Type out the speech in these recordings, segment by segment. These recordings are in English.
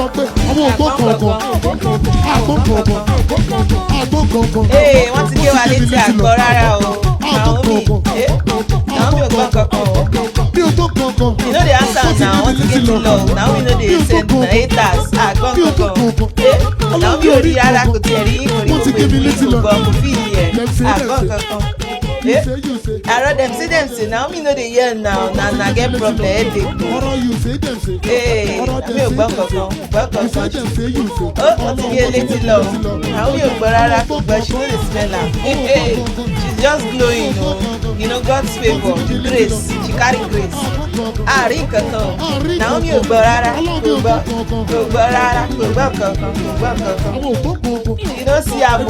sọ pé àwọn ògbó kọ̀ọ̀kan. Àgbó kọ̀ọ̀kan. Àgbó kọ̀ọ̀kan. Wọ́n ti gé wa létí àgbọ̀ rárá o. Naomi ò gbọ́ kankan o. Bí ògbó kọ̀ọ̀kan. You know the answer now. Wọ́n ti gé ti lọ. Naomi no dey send haters. Àgbọ̀ kankan. Naomi ò rí rárá kò tiẹ̀ rí orí gbogbo ìwé gbogbo kò fi ìlì ẹ̀. Àgbọ̀ kankan. Arọ dem say Naomi no dey hear now na get problem headache. Naomi Naomi ò gbọ́ kankan wọ́n ti gé létí lọ. Naomi ò gbọ́ rárá kò gbọ́ she no dey smell am. She's just glowing o. You know God's favour, grace, she carry grace. Àárín kankan o. Naomi ò gbọ́ rárá kò gbọ́ rárá kò gbọ́ kankan. She no see am o,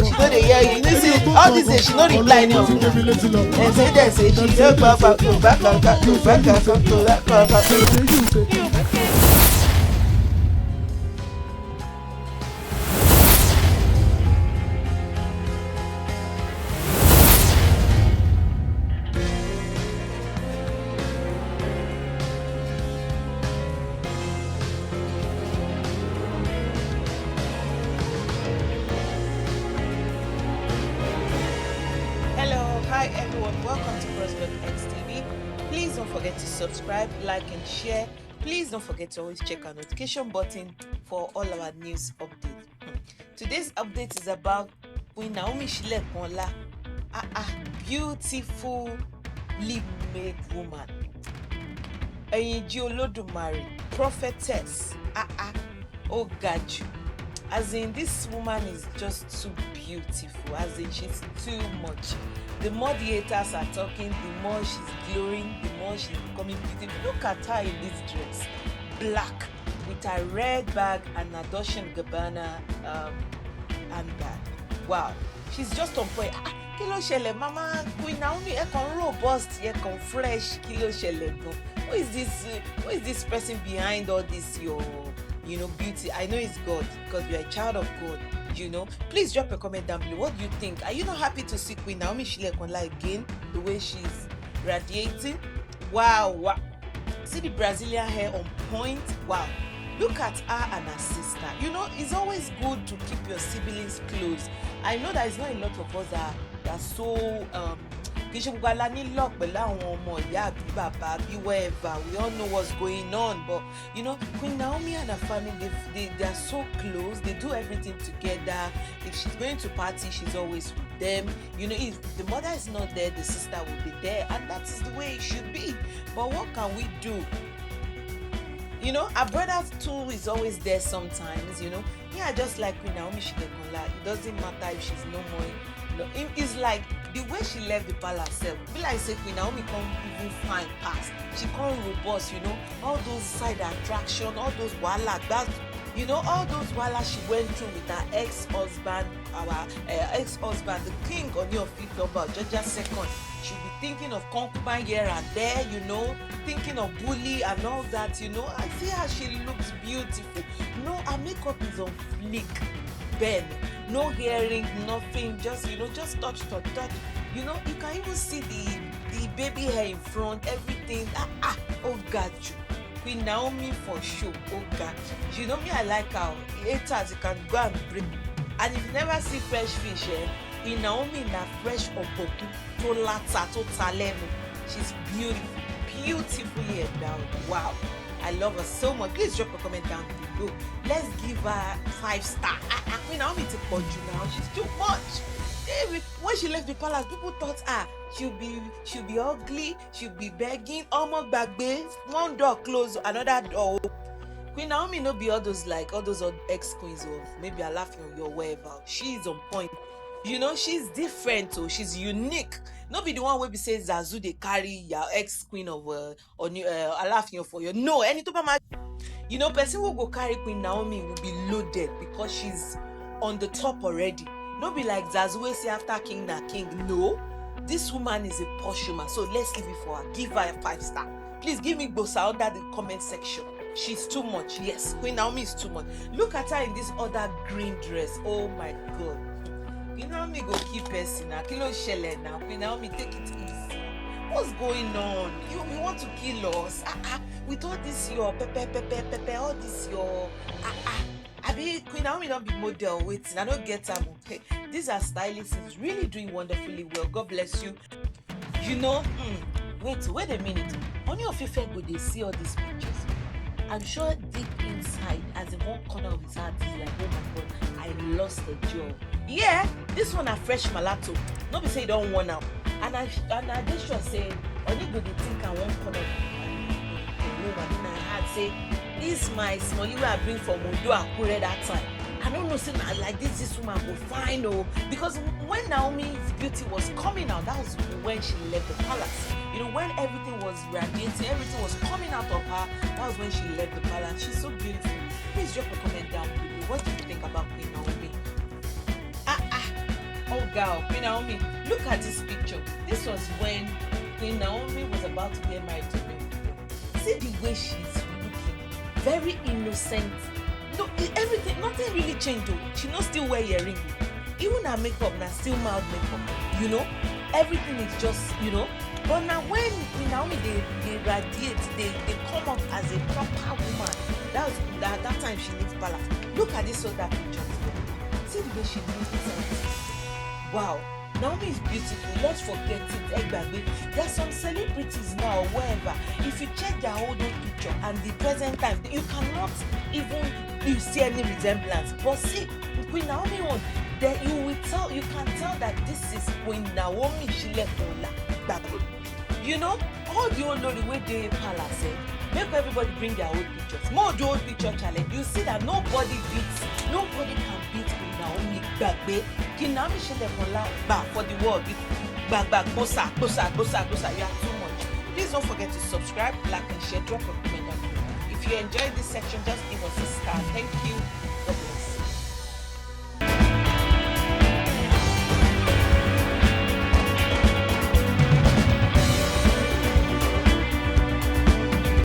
she no dey hear you. You know see all this day she no reply any of them. Dem say she no gbọ́ kankan. Hi everyone, welcome to gboahtv. Please don't forget to subscribe, like and share. Please don't forget to always check our notification button for all our news updates. Today's update is about Queen Naomi silekunola, beautifully made woman. Ẹ̀yinjú Olódùmarè, prophetess. Oh God. As in, this woman is just too beautiful. As in, she's too much. The more the haters are talking, the more she's glowing, the more she's becoming beautiful. Look at her in this dress, black, with a red bag and a Dolce & Gabbana handbag. Wow, she's just on point. Kí ló ṣẹlẹ̀, Mama Queen Naomi? Ẹ kàn robust, ẹ kàn fresh. Kí ló ṣẹlẹ̀ gan? Who is this person behind all this your beauty? I know it's God because you're a child of God. Please drop a comment down below. What do you think? Are you not happy to see Queen Naomi silekunola again? The way she's radiating. Wow. See the Brazilian hair on point. Wow. Look at her and her sister. It's always good to keep your siblings close. I know that it's not a lot of us that are so we all know what's going on, but Queen Naomi and her family, they are so close. They do everything together. If she's going to party, she's always with them. If the mother is not there, the sister will be there, and that's the way it should be. But what can we do? Our brother too is always there sometimes. Yeah, just like Queen Naomi silekunola, it doesn't matter if she's no more. It's like the way she left the palace herself. Be like say Queen Naomi can't even find past. She can't robust, all those side attraction, all those wahala, all those wahala she went through with her ex-husband, the king Ooni of Ife, Georgia II. She'll be thinking of concubine here and there, thinking of bully and all that, I see how she looks beautiful. Her makeup is on fleek. Ben, no hearing, nothing, just touch. You can even see the baby hair in front, everything. Oh God, Queen Naomi for sure. Oh God, me, I like how haters, you can go and bring. And if you never see fresh fish, Queen Naomi in that fresh opoku, to lata, to talenu. She's beautifully endowed. Wow. I love her so much. Please drop a comment down below. Let's give her 5 stars. Queen Naomi to put you now. She's too much. When she left the palace, people thought she'll be ugly, she'll be begging, almost bagbe, one door closed, another door. Queen Naomi no be all those ex-queens of maybe Alaafin or wherever. She's on point. She's different, so she's unique. No be the one where we say Zazu they carry your ex-queen of Alaafin for you. No, any person who go carry Queen Naomi will be loaded because she's on the top already. No be like Zazu we say after king na king. No, this woman is a posh woman. So let's leave it for her. Give her a 5 star. Please give me gbosa under the comment section. She's too much. Yes, Queen Naomi is too much. Look at her in this other green dress. Oh my God. Queen Naomi go keep person now. Kilo shele now. Queen Naomi, take it easy. What's going on? You want to kill us? With all this your pepe, all this your Abi Queen Naomi not be model waiting. I don't get them. Okay, these are stylists really doing wonderfully well. God bless you. You know, wait a minute. Only of your go they see all these pictures. I'm sure deep inside, as in one corner of his heart, is like, oh my God, I lost a job. Yeah, this one a fresh malato. No be say you don't want now. And I just sure say, only go they think I one corner of my heart say, this my small you I bring from Ondo Akure that time. I don't know, say like this woman go fine, oh, because when Naomi's beauty was coming out, that was when she left the palace. You know, when everything was radiating, everything was coming out of her, that was when she left the palace. She's so beautiful. Please drop a comment down below. What do you think about Queen Naomi? Oh girl, Queen Naomi, look at this picture. This was when Queen Naomi was about to get married to me. See the way she's looking, very innocent. No, everything, nothing really changed though. She not still wear earring. Even her makeup now still mild makeup. You know, everything is just, you know. But now when Naomi they radiate, they come up as a proper woman. That time she leaves palace. Look at this other picture. See the way she looks. Wow. Naomi is beautiful. Let's forget it. There are some celebrities now, wherever. If you check their older picture and the present time, you cannot even see any resemblance. But see, Queen Naomi one, that you can tell that this is Queen Naomi silekunola. You know, all the old the way they palace. Make everybody bring their old pictures. More the old picture challenge. You see that nobody can beat Queen Naomi gbagbe. Queen Naomi silekunola for the world. Bosa. You are too much. Please don't forget to subscribe, like, and share. Drop a comment down below. If you enjoyed this section, just give us a